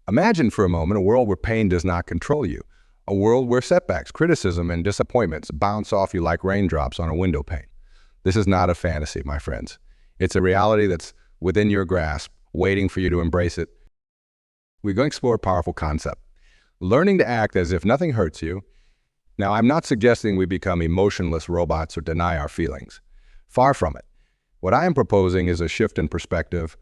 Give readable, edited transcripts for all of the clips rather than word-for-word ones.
Imagine for a moment a world where pain does not control you, a world where setbacks, criticism, and disappointments bounce off you like raindrops on a window pane. This is not a fantasy, my friends. It's a reality that's within your grasp, waiting for you to embrace it. We're going to explore a powerful concept, learning to act as if nothing hurts you. Now, I'm not suggesting we become emotionless robots or deny our feelings. Far from it. What I am proposing is a shift in perspective,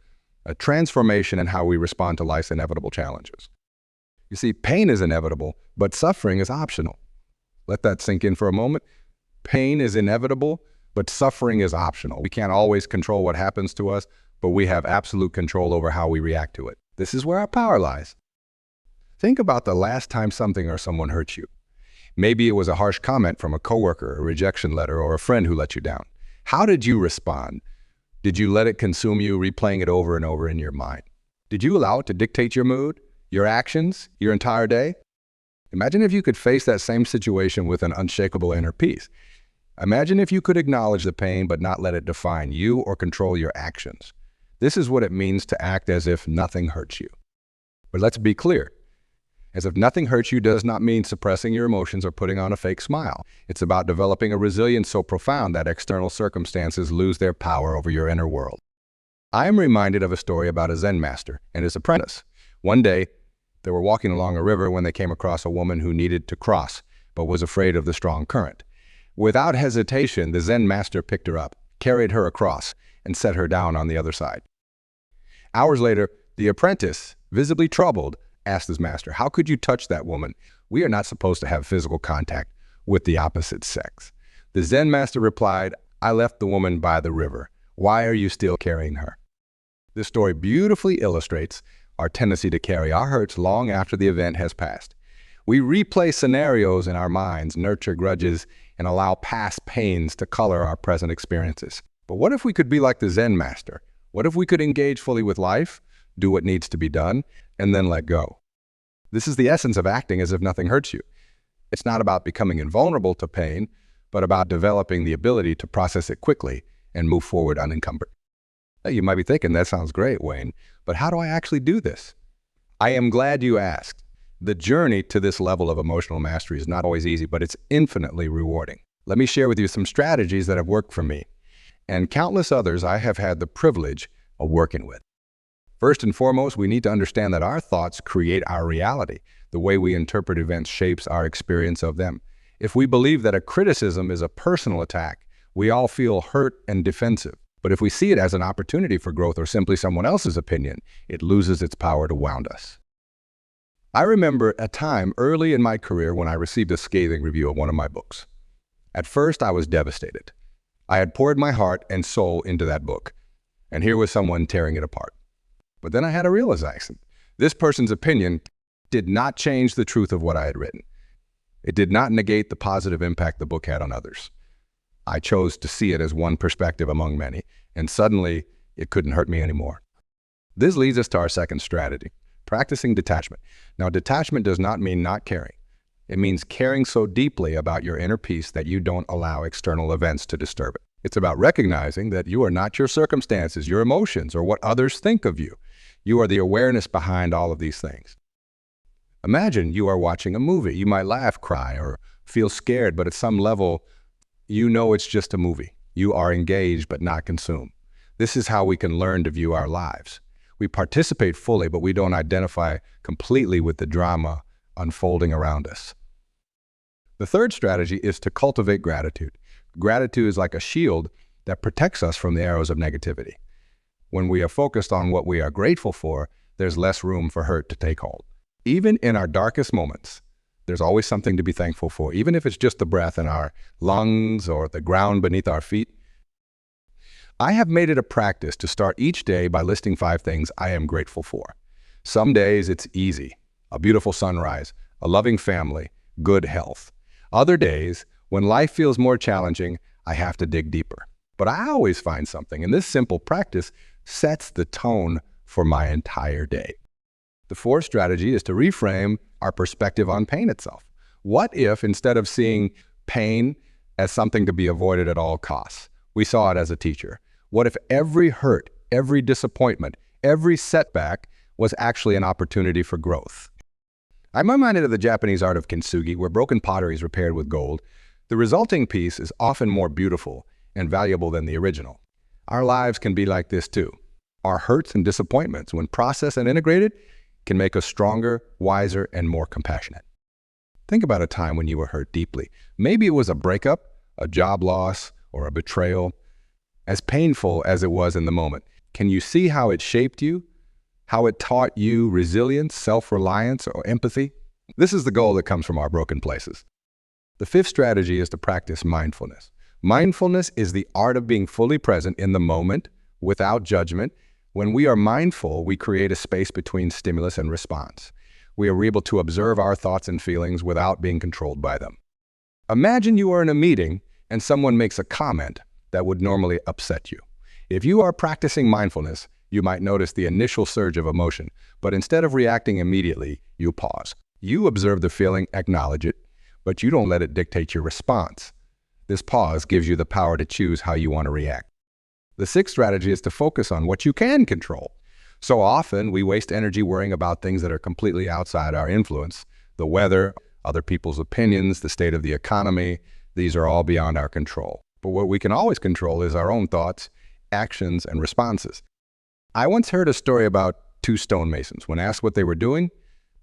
a transformation in how we respond to life's inevitable challenges. You see, pain is inevitable, but suffering is optional. Let that sink in for a moment. Pain is inevitable, but suffering is optional. We can't always control what happens to us, but we have absolute control over how we react to it. This is where our power lies. Think about the last time something or someone hurt you. Maybe it was a harsh comment from a coworker, a rejection letter, or a friend who let you down. How did you respond? Did you let it consume you, replaying it over and over in your mind? Did you allow it to dictate your mood, your actions, your entire day? Imagine if you could face that same situation with an unshakable inner peace. Imagine if you could acknowledge the pain but not let it define you or control your actions. This is what it means to act as if nothing hurts you. But let's be clear. As if nothing hurts you does not mean suppressing your emotions or putting on a fake smile. It's about developing a resilience so profound that external circumstances lose their power over your inner world. I am reminded of a story about a Zen master and his apprentice. One day, they were walking along a river when they came across a woman who needed to cross, but was afraid of the strong current. Without hesitation, the Zen master picked her up, carried her across, and set her down on the other side. Hours later, the apprentice, visibly troubled, asked his master, "How could you touch that woman? We are not supposed to have physical contact with the opposite sex." The Zen master replied, "I left the woman by the river. Why are you still carrying her?" This story beautifully illustrates our tendency to carry our hurts long after the event has passed. We replay scenarios in our minds, nurture grudges, and allow past pains to color our present experiences. But what if we could be like the Zen master? What if we could engage fully with life, do what needs to be done, and then let go? This is the essence of acting as if nothing hurts you. It's not about becoming invulnerable to pain, but about developing the ability to process it quickly and move forward unencumbered. Now, you might be thinking, that sounds great, Wayne, but how do I actually do this? I am glad you asked. The journey to this level of emotional mastery is not always easy, but it's infinitely rewarding. Let me share with you some strategies that have worked for me, and countless others I have had the privilege of working with. First and foremost, we need to understand that our thoughts create our reality. The way we interpret events shapes our experience of them. If we believe that a criticism is a personal attack, we all feel hurt and defensive. But if we see it as an opportunity for growth or simply someone else's opinion, it loses its power to wound us. I remember a time early in my career when I received a scathing review of one of my books. At first, I was devastated. I had poured my heart and soul into that book, and here was someone tearing it apart. But then I had a realization. This person's opinion did not change the truth of what I had written. It did not negate the positive impact the book had on others. I chose to see it as one perspective among many, and suddenly it couldn't hurt me anymore. This leads us to our second strategy, practicing detachment. Now, detachment does not mean not caring. It means caring so deeply about your inner peace that you don't allow external events to disturb it. It's about recognizing that you are not your circumstances, your emotions, or what others think of you. You are the awareness behind all of these things. Imagine you are watching a movie. You might laugh, cry, or feel scared, but at some level, you know it's just a movie. You are engaged but not consumed. This is how we can learn to view our lives. We participate fully, but we don't identify completely with the drama unfolding around us. The third strategy is to cultivate gratitude. Gratitude is like a shield that protects us from the arrows of negativity. When we are focused on what we are grateful for, there's less room for hurt to take hold. Even in our darkest moments, there's always something to be thankful for, even if it's just the breath in our lungs or the ground beneath our feet. I have made it a practice to start each day by listing 5 things I am grateful for. Some days it's easy, a beautiful sunrise, a loving family, good health. Other days, when life feels more challenging, I have to dig deeper. But I always find something, and this simple practice sets the tone for my entire day. The fourth strategy is to reframe our perspective on pain itself. What if, instead of seeing pain as something to be avoided at all costs, we saw it as a teacher? What if every hurt, every disappointment, every setback was actually an opportunity for growth. I'm reminded of the Japanese art of kintsugi, where broken pottery is repaired with gold. The resulting piece is often more beautiful and valuable than the original. Our lives can be like this too. Our hurts and disappointments, when processed and integrated, can make us stronger, wiser, and more compassionate. Think about a time when you were hurt deeply. Maybe it was a breakup, a job loss, or a betrayal. As painful as it was in the moment, can you see how it shaped you? How it taught you resilience, self-reliance, or empathy? This is the goal that comes from our broken places. The fifth strategy is to practice mindfulness. Mindfulness is the art of being fully present in the moment, without judgment. When we are mindful, we create a space between stimulus and response. We are able to observe our thoughts and feelings without being controlled by them. Imagine you are in a meeting and someone makes a comment that would normally upset you. If you are practicing mindfulness, you might notice the initial surge of emotion, but instead of reacting immediately, you pause. You observe the feeling, acknowledge it, but you don't let it dictate your response. This pause gives you the power to choose how you want to react. The sixth strategy is to focus on what you can control. So often, we waste energy worrying about things that are completely outside our influence. The weather, other people's opinions, the state of the economy, these are all beyond our control. But what we can always control is our own thoughts, actions, and responses. I once heard a story about two stonemasons. When asked what they were doing,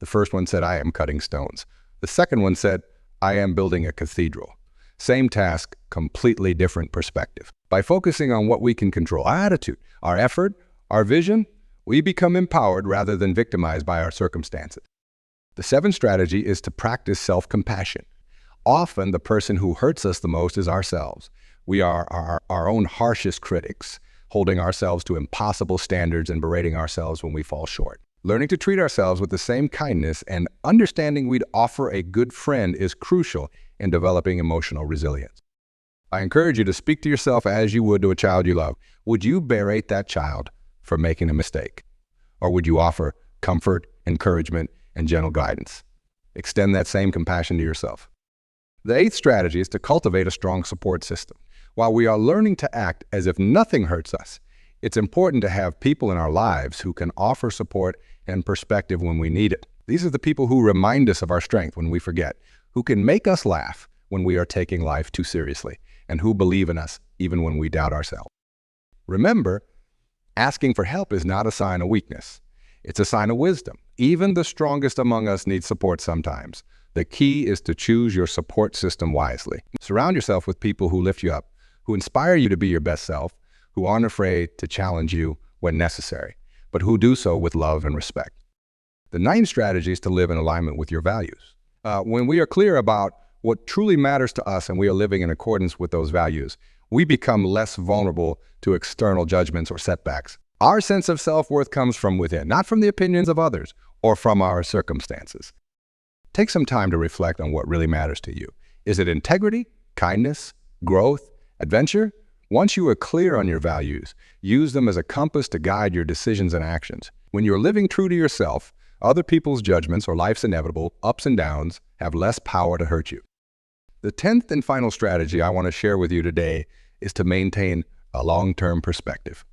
the first one said, "I am cutting stones." The second one said, "I am building a cathedral." Same task, completely different perspective. By focusing on what we can control, our attitude, our effort, our vision, we become empowered rather than victimized by our circumstances. The seventh strategy is to practice self-compassion. Often, the person who hurts us the most is ourselves. We are our own harshest critics, holding ourselves to impossible standards and berating ourselves when we fall short. Learning to treat ourselves with the same kindness and understanding we'd offer a good friend is crucial in developing emotional resilience. I encourage you to speak to yourself as you would to a child you love. Would you berate that child for making a mistake? Or would you offer comfort, encouragement, and gentle guidance? Extend that same compassion to yourself. The eighth strategy is to cultivate a strong support system. While we are learning to act as if nothing hurts us, it's important to have people in our lives who can offer support and perspective when we need it. These are the people who remind us of our strength when we forget, who can make us laugh when we are taking life too seriously, and who believe in us even when we doubt ourselves. Remember, asking for help is not a sign of weakness. It's a sign of wisdom. Even the strongest among us need support sometimes. The key is to choose your support system wisely. Surround yourself with people who lift you up, who inspire you to be your best self, who aren't afraid to challenge you when necessary, but who do so with love and respect. The ninth strategy is to live in alignment with your values. When we are clear about what truly matters to us and we are living in accordance with those values, we become less vulnerable to external judgments or setbacks. Our sense of self-worth comes from within, not from the opinions of others or from our circumstances. Take some time to reflect on what really matters to you. Is it integrity, kindness, growth, adventure? Once you are clear on your values, use them as a compass to guide your decisions and actions. When you're living true to yourself, other people's judgments or life's inevitable ups and downs have less power to hurt you. The 10th and final strategy I want to share with you today is to maintain a long-term perspective.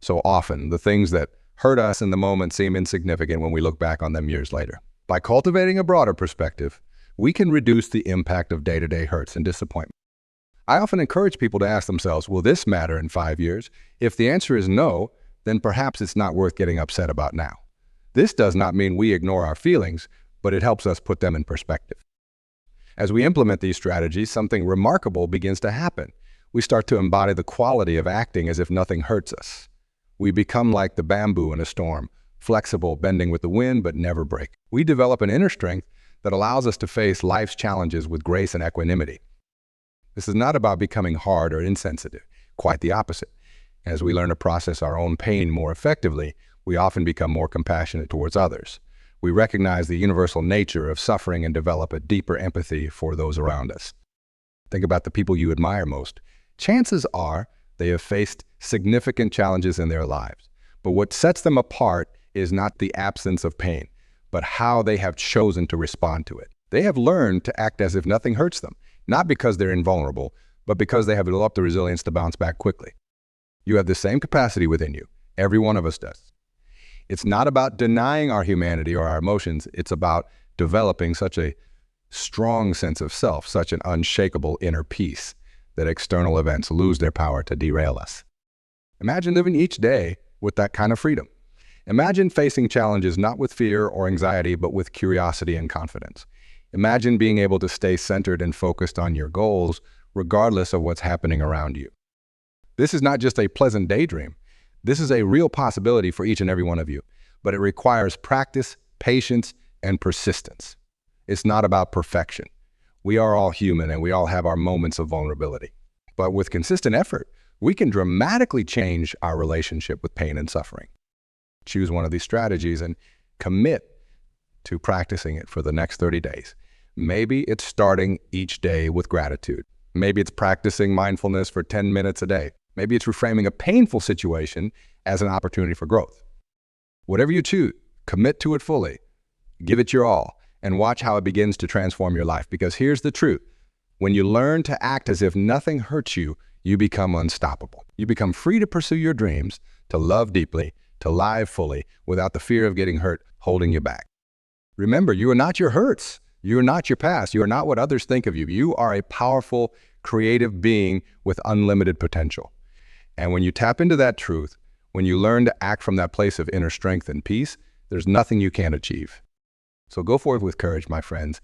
So often, the things that hurt us in the moment seem insignificant when we look back on them years later. By cultivating a broader perspective, we can reduce the impact of day-to-day hurts and disappointment. I often encourage people to ask themselves, will this matter in 5 years? If the answer is no, then perhaps it's not worth getting upset about now. This does not mean we ignore our feelings, but it helps us put them in perspective. As we implement these strategies, something remarkable begins to happen. We start to embody the quality of acting as if nothing hurts us. We become like the bamboo in a storm, flexible, bending with the wind, but never break. We develop an inner strength that allows us to face life's challenges with grace and equanimity. This is not about becoming hard or insensitive, quite the opposite. As we learn to process our own pain more effectively, we often become more compassionate towards others. We recognize the universal nature of suffering and develop a deeper empathy for those around us. Think about the people you admire most. Chances are they have faced significant challenges in their lives. But what sets them apart is not the absence of pain, but how they have chosen to respond to it. They have learned to act as if nothing hurts them, not because they're invulnerable, but because they have developed the resilience to bounce back quickly. You have the same capacity within you. Every one of us does. It's not about denying our humanity or our emotions. It's about developing such a strong sense of self, such an unshakable inner peace that external events lose their power to derail us. Imagine living each day with that kind of freedom. Imagine facing challenges not with fear or anxiety, but with curiosity and confidence. Imagine being able to stay centered and focused on your goals, regardless of what's happening around you. This is not just a pleasant daydream. This is a real possibility for each and every one of you, but it requires practice, patience, and persistence. It's not about perfection. We are all human and we all have our moments of vulnerability. But with consistent effort, we can dramatically change our relationship with pain and suffering. Choose one of these strategies and commit to practicing it for the next 30 days. Maybe it's starting each day with gratitude. Maybe it's practicing mindfulness for 10 minutes a day. Maybe it's reframing a painful situation as an opportunity for growth. Whatever you choose, commit to it fully. Give it your all and watch how it begins to transform your life. Because here's the truth. When you learn to act as if nothing hurts you, you become unstoppable. You become free to pursue your dreams, to love deeply, to live fully, without the fear of getting hurt holding you back. Remember, you are not your hurts. You are not your past. You are not what others think of you. You are a powerful, creative being with unlimited potential. And when you tap into that truth, when you learn to act from that place of inner strength and peace, there's nothing you can't achieve. So go forth with courage, my friends.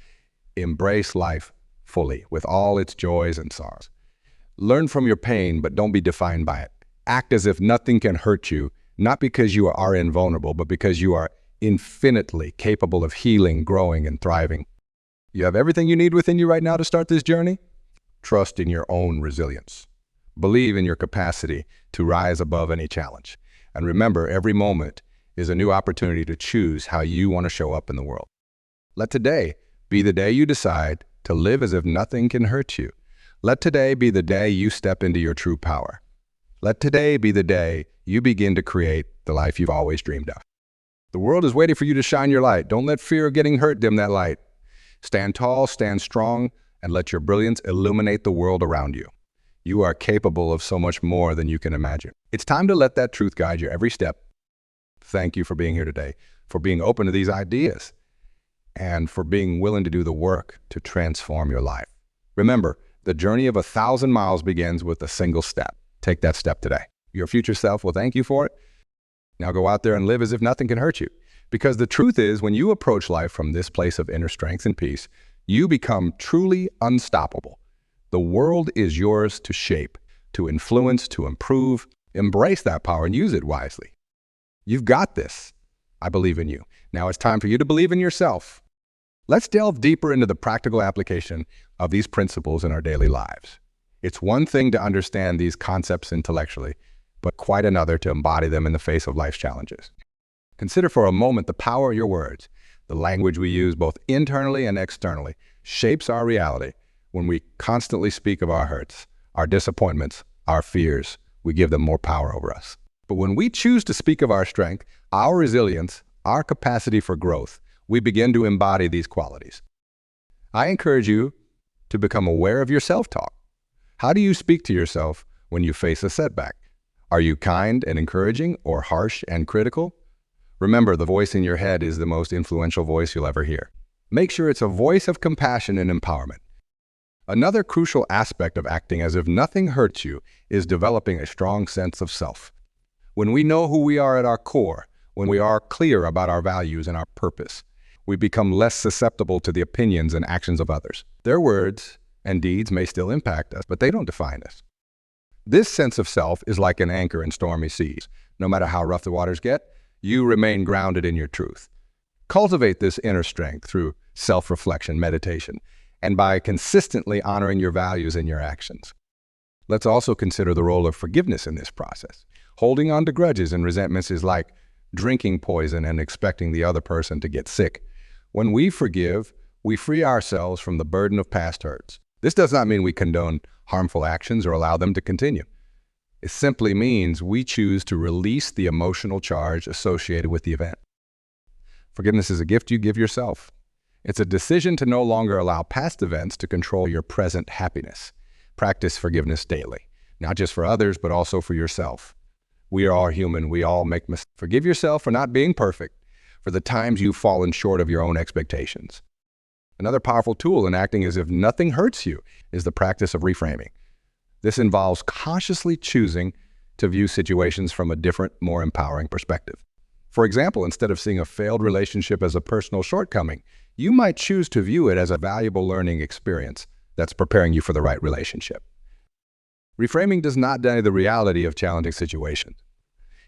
Embrace life fully, with all its joys and sorrows. Learn from your pain, but don't be defined by it. Act as if nothing can hurt you, not because you are invulnerable, but because you are infinitely capable of healing, growing, and thriving. You have everything you need within you right now to start this journey. Trust in your own resilience. Believe in your capacity to rise above any challenge. And remember, every moment is a new opportunity to choose how you want to show up in the world. Let today be the day you decide to live as if nothing can hurt you. Let today be the day you step into your true power. Let today be the day you begin to create the life you've always dreamed of. The world is waiting for you to shine your light. Don't let fear of getting hurt dim that light. Stand tall, stand strong, and let your brilliance illuminate the world around you. You are capable of so much more than you can imagine. It's time to let that truth guide your every step. Thank you for being here today, for being open to these ideas, and for being willing to do the work to transform your life. Remember, the journey of 1,000 miles begins with a single step. Take that step today. Your future self will thank you for it. Now go out there and live as if nothing can hurt you. Because the truth is, when you approach life from this place of inner strength and peace, you become truly unstoppable. The world is yours to shape, to influence, to improve. Embrace that power and use it wisely. You've got this. I believe in you. Now it's time for you to believe in yourself. Let's delve deeper into the practical application of these principles in our daily lives. It's one thing to understand these concepts intellectually, but quite another to embody them in the face of life's challenges. Consider for a moment the power of your words. The language we use both internally and externally shapes our reality. When we constantly speak of our hurts, our disappointments, our fears, we give them more power over us. But when we choose to speak of our strength, our resilience, our capacity for growth, we begin to embody these qualities. I encourage you to become aware of your self-talk. How do you speak to yourself when you face a setback? Are you kind and encouraging or harsh and critical? Remember, the voice in your head is the most influential voice you'll ever hear. Make sure it's a voice of compassion and empowerment. Another crucial aspect of acting as if nothing hurts you is developing a strong sense of self. When we know who we are at our core, when we are clear about our values and our purpose, we become less susceptible to the opinions and actions of others. Their words and deeds may still impact us, but they don't define us. This sense of self is like an anchor in stormy seas. No matter how rough the waters get, you remain grounded in your truth. Cultivate this inner strength through self-reflection, meditation, and by consistently honoring your values and your actions. Let's also consider the role of forgiveness in this process. Holding on to grudges and resentments is like drinking poison and expecting the other person to get sick. When we forgive, we free ourselves from the burden of past hurts. This does not mean we condone harmful actions or allow them to continue. It simply means we choose to release the emotional charge associated with the event. Forgiveness is a gift you give yourself. It's a decision to no longer allow past events to control your present happiness. Practice forgiveness daily, not just for others, but also for yourself. We are all human. We all make mistakes. Forgive yourself for not being perfect, for the times you've fallen short of your own expectations. Another powerful tool in acting as if nothing hurts you is the practice of reframing. This involves consciously choosing to view situations from a different, more empowering perspective. For example, instead of seeing a failed relationship as a personal shortcoming, you might choose to view it as a valuable learning experience that's preparing you for the right relationship. Reframing does not deny the reality of challenging situations.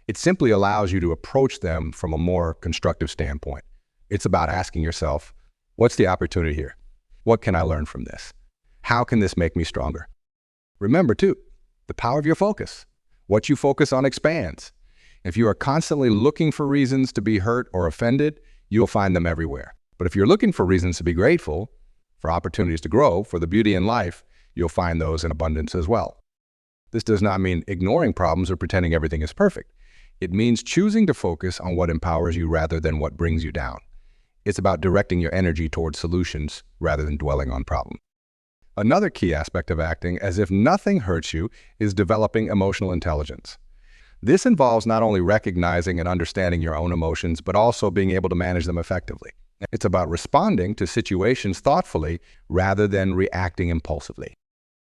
It simply allows you to approach them from a more constructive standpoint. It's about asking yourself, what's the opportunity here? What can I learn from this? How can this make me stronger? Remember, too, the power of your focus. What you focus on expands. If you are constantly looking for reasons to be hurt or offended, you'll find them everywhere. But if you're looking for reasons to be grateful, for opportunities to grow, for the beauty in life, you'll find those in abundance as well. This does not mean ignoring problems or pretending everything is perfect. It means choosing to focus on what empowers you rather than what brings you down. It's about directing your energy towards solutions rather than dwelling on problems. Another key aspect of acting as if nothing hurts you is developing emotional intelligence. This involves not only recognizing and understanding your own emotions, but also being able to manage them effectively. It's about responding to situations thoughtfully rather than reacting impulsively.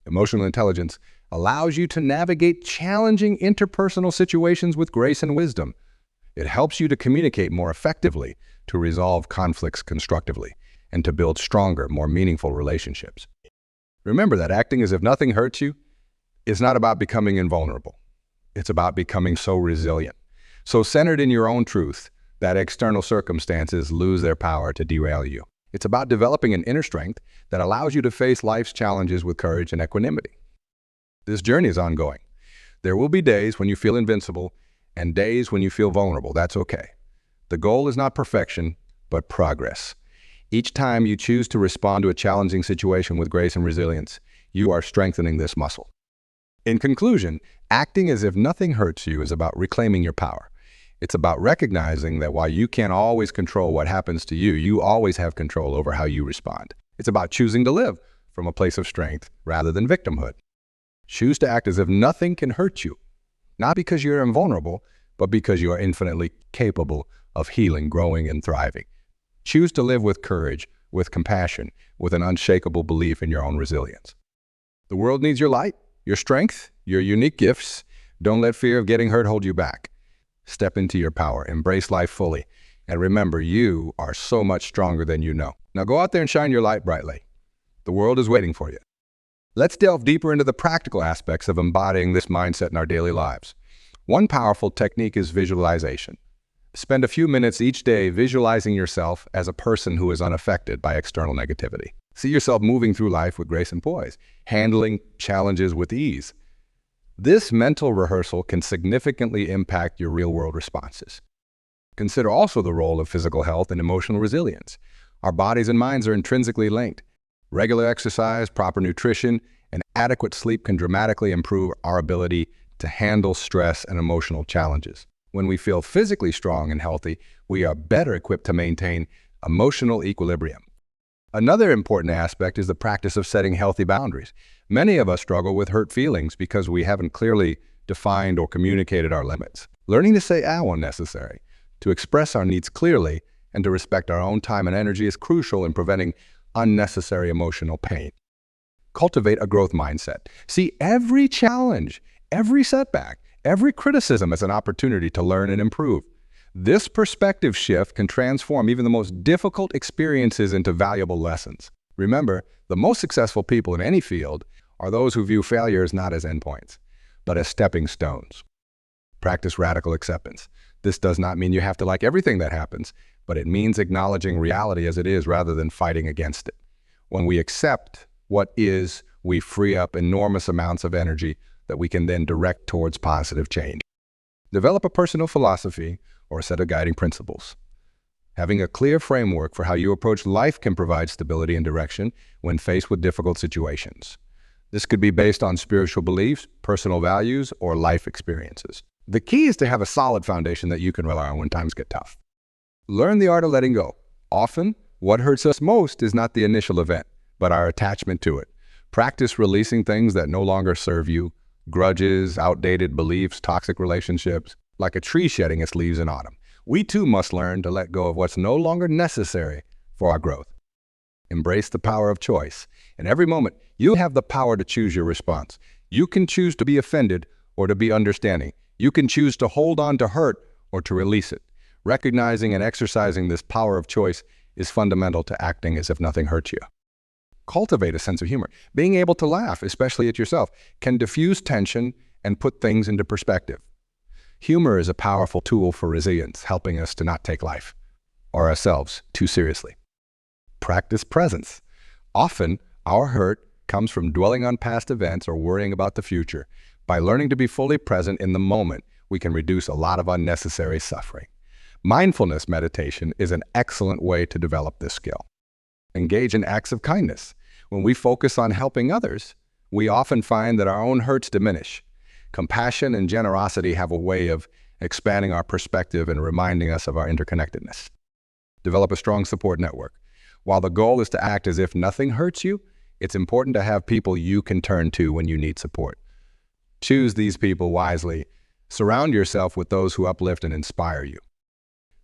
Emotional intelligence allows you to navigate challenging interpersonal situations with grace and wisdom. It helps you to communicate more effectively, to resolve conflicts constructively, and to build stronger, more meaningful relationships. Remember that acting as if nothing hurts you is not about becoming invulnerable. It's about becoming so resilient, so centered in your own truth that external circumstances lose their power to derail you. It's about developing an inner strength that allows you to face life's challenges with courage and equanimity. This journey is ongoing. There will be days when you feel invincible and days when you feel vulnerable. That's okay. The goal is not perfection, but progress. Each time you choose to respond to a challenging situation with grace and resilience, you are strengthening this muscle. In conclusion, acting as if nothing hurts you is about reclaiming your power. It's about recognizing that while you can't always control what happens to you, you always have control over how you respond. It's about choosing to live from a place of strength rather than victimhood. Choose to act as if nothing can hurt you, not because you're invulnerable, but because you are infinitely capable of healing, growing, and thriving. Choose to live with courage, with compassion, with an unshakable belief in your own resilience. The world needs your light, your strength, your unique gifts. Don't let fear of getting hurt hold you back. Step into your power, embrace life fully, and remember, you are so much stronger than you know. Now go out there and shine your light brightly. The world is waiting for you. Let's delve deeper into the practical aspects of embodying this mindset in our daily lives. One powerful technique is visualization. Spend a few minutes each day visualizing yourself as a person who is unaffected by external negativity. See yourself moving through life with grace and poise, handling challenges with ease. This mental rehearsal can significantly impact your real-world responses. Consider also the role of physical health and emotional resilience. Our bodies and minds are intrinsically linked. Regular exercise, proper nutrition, and adequate sleep can dramatically improve our ability to handle stress and emotional challenges. When we feel physically strong and healthy, we are better equipped to maintain emotional equilibrium. Another important aspect is the practice of setting healthy boundaries. Many of us struggle with hurt feelings because we haven't clearly defined or communicated our limits. Learning to say "ow" when necessary, to express our needs clearly, and to respect our own time and energy is crucial in preventing unnecessary emotional pain. Cultivate a growth mindset. See every challenge, every setback, every criticism as an opportunity to learn and improve. This perspective shift can transform even the most difficult experiences into valuable lessons. Remember, the most successful people in any field are those who view failures not as endpoints, but as stepping stones. Practice radical acceptance. This does not mean you have to like everything that happens, but it means acknowledging reality as it is rather than fighting against it. When we accept what is, we free up enormous amounts of energy that we can then direct towards positive change. Develop a personal philosophy or a set of guiding principles. Having a clear framework for how you approach life can provide stability and direction when faced with difficult situations. This could be based on spiritual beliefs, personal values, or life experiences. The key is to have a solid foundation that you can rely on when times get tough. Learn the art of letting go. Often, what hurts us most is not the initial event, but our attachment to it. Practice releasing things that no longer serve you, grudges, outdated beliefs, toxic relationships. Like a tree shedding its leaves in autumn, we too must learn to let go of what's no longer necessary for our growth. Embrace the power of choice. In every moment, you have the power to choose your response. You can choose to be offended or to be understanding. You can choose to hold on to hurt or to release it. Recognizing and exercising this power of choice is fundamental to acting as if nothing hurts you. Cultivate a sense of humor. Being able to laugh, especially at yourself, can diffuse tension and put things into perspective. Humor is a powerful tool for resilience, helping us to not take life or ourselves too seriously. Practice presence. Often, our hurt comes from dwelling on past events or worrying about the future. By learning to be fully present in the moment, we can reduce a lot of unnecessary suffering. Mindfulness meditation is an excellent way to develop this skill. Engage in acts of kindness. When we focus on helping others, we often find that our own hurts diminish. Compassion and generosity have a way of expanding our perspective and reminding us of our interconnectedness. Develop a strong support network. While the goal is to act as if nothing hurts you, it's important to have people you can turn to when you need support. Choose these people wisely. Surround yourself with those who uplift and inspire you.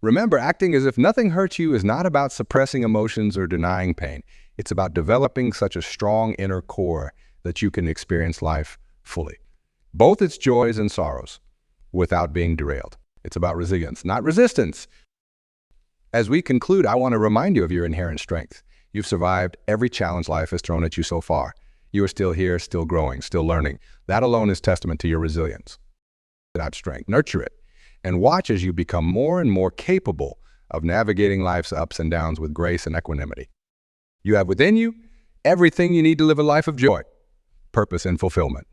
Remember, acting as if nothing hurts you is not about suppressing emotions or denying pain. It's about developing such a strong inner core that you can experience life fully, both its joys and sorrows, without being derailed. It's about resilience, not resistance. As we conclude, I want to remind you of your inherent strength. You've survived every challenge life has thrown at you so far. You are still here, still growing, still learning. That alone is testament to your resilience. That strength, nurture it, and watch as you become more and more capable of navigating life's ups and downs with grace and equanimity. You have within you everything you need to live a life of joy, purpose, and fulfillment.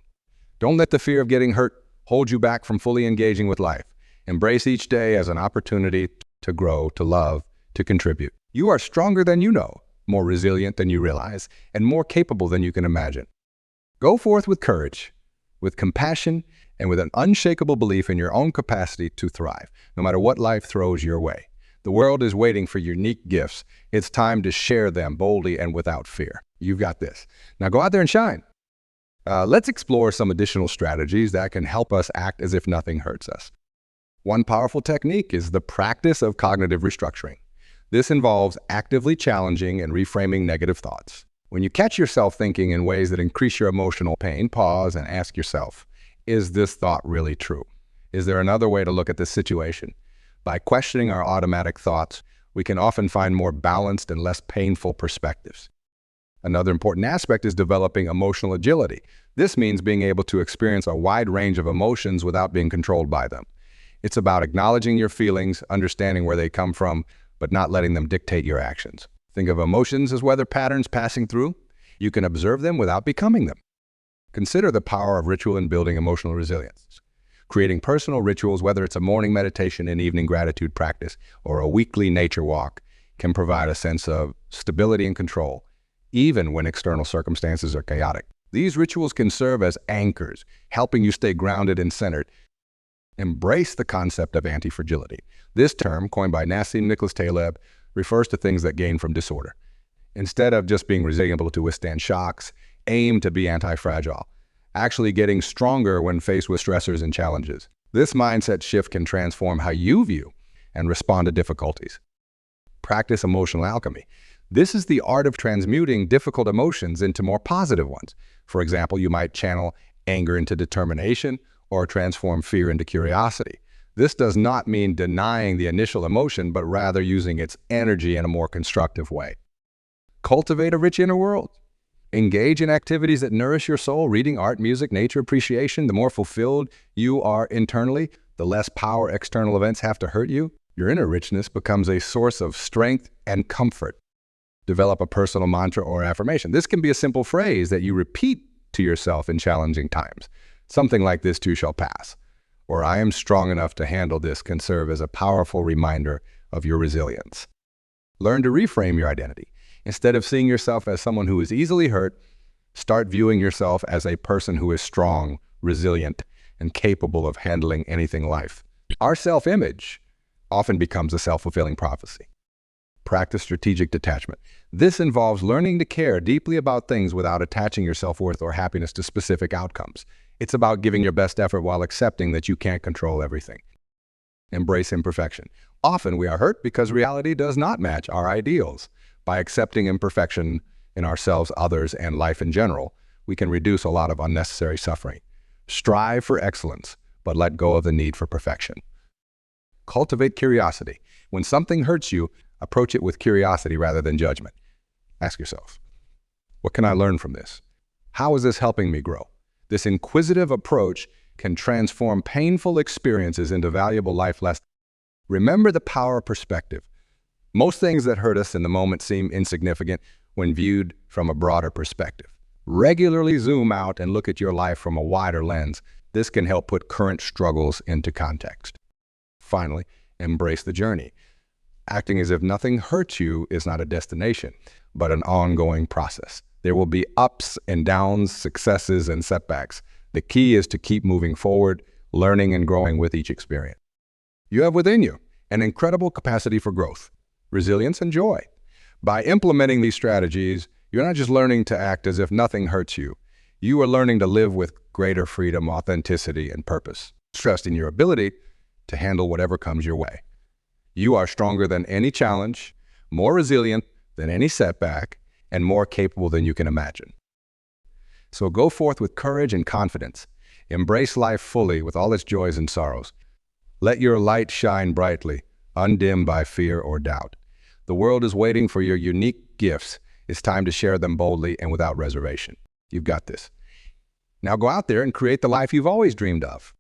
Don't let the fear of getting hurt hold you back from fully engaging with life. Embrace each day as an opportunity to grow, to love, to contribute. You are stronger than you know, more resilient than you realize, and more capable than you can imagine. Go forth with courage, with compassion, and with an unshakable belief in your own capacity to thrive, no matter what life throws your way. The world is waiting for unique gifts. It's time to share them boldly and without fear. You've got this. Now go out there and shine. Let's explore some additional strategies that can help us act as if nothing hurts us. One powerful technique is the practice of cognitive restructuring. This involves actively challenging and reframing negative thoughts. When you catch yourself thinking in ways that increase your emotional pain, pause and ask yourself, is this thought really true? Is there another way to look at this situation? By questioning our automatic thoughts, we can often find more balanced and less painful perspectives. Another important aspect is developing emotional agility. This means being able to experience a wide range of emotions without being controlled by them. It's about acknowledging your feelings, understanding where they come from, but not letting them dictate your actions. Think of emotions as weather patterns passing through. You can observe them without becoming them. Consider the power of ritual in building emotional resilience. Creating personal rituals, whether it's a morning meditation and evening gratitude practice or a weekly nature walk, can provide a sense of stability and control, even when external circumstances are chaotic. These rituals can serve as anchors, helping you stay grounded and centered. Embrace the concept of anti-fragility. This term, coined by Nassim Nicholas Taleb, refers to things that gain from disorder. Instead of just being resilient able to withstand shocks, aim to be anti-fragile, actually getting stronger when faced with stressors and challenges. This mindset shift can transform how you view and respond to difficulties. Practice emotional alchemy. This is the art of transmuting difficult emotions into more positive ones. For example, you might channel anger into determination or transform fear into curiosity. This does not mean denying the initial emotion, but rather using its energy in a more constructive way. Cultivate a rich inner world. Engage in activities that nourish your soul, reading, art, music, nature appreciation. The more fulfilled you are internally, the less power external events have to hurt you. Your inner richness becomes a source of strength and comfort. Develop a personal mantra or affirmation. This can be a simple phrase that you repeat to yourself in challenging times. Something like "this too shall pass," or "I am strong enough to handle this," can serve as a powerful reminder of your resilience. Learn to reframe your identity. Instead of seeing yourself as someone who is easily hurt, start viewing yourself as a person who is strong, resilient, and capable of handling anything in life. Our self-image often becomes a self-fulfilling prophecy. Practice strategic detachment. This involves learning to care deeply about things without attaching your self-worth or happiness to specific outcomes. It's about giving your best effort while accepting that you can't control everything. Embrace imperfection. Often we are hurt because reality does not match our ideals. By accepting imperfection in ourselves, others, and life in general, we can reduce a lot of unnecessary suffering. Strive for excellence, but let go of the need for perfection. Cultivate curiosity. When something hurts you, approach it with curiosity rather than judgment. Ask yourself, what can I learn from this? How is this helping me grow? This inquisitive approach can transform painful experiences into valuable life lessons. Remember the power of perspective. Most things that hurt us in the moment seem insignificant when viewed from a broader perspective. Regularly zoom out and look at your life from a wider lens. This can help put current struggles into context. Finally, embrace the journey. Acting as if nothing hurts you is not a destination, but an ongoing process. There will be ups and downs, successes and setbacks. The key is to keep moving forward, learning and growing with each experience. You have within you an incredible capacity for growth, resilience, and joy. By implementing these strategies, you're not just learning to act as if nothing hurts you. You are learning to live with greater freedom, authenticity, and purpose. Trust in your ability to handle whatever comes your way. You are stronger than any challenge, more resilient than any setback, and more capable than you can imagine. So go forth with courage and confidence. Embrace life fully with all its joys and sorrows. Let your light shine brightly, undimmed by fear or doubt. The world is waiting for your unique gifts. It's time to share them boldly and without reservation. You've got this. Now go out there and create the life you've always dreamed of.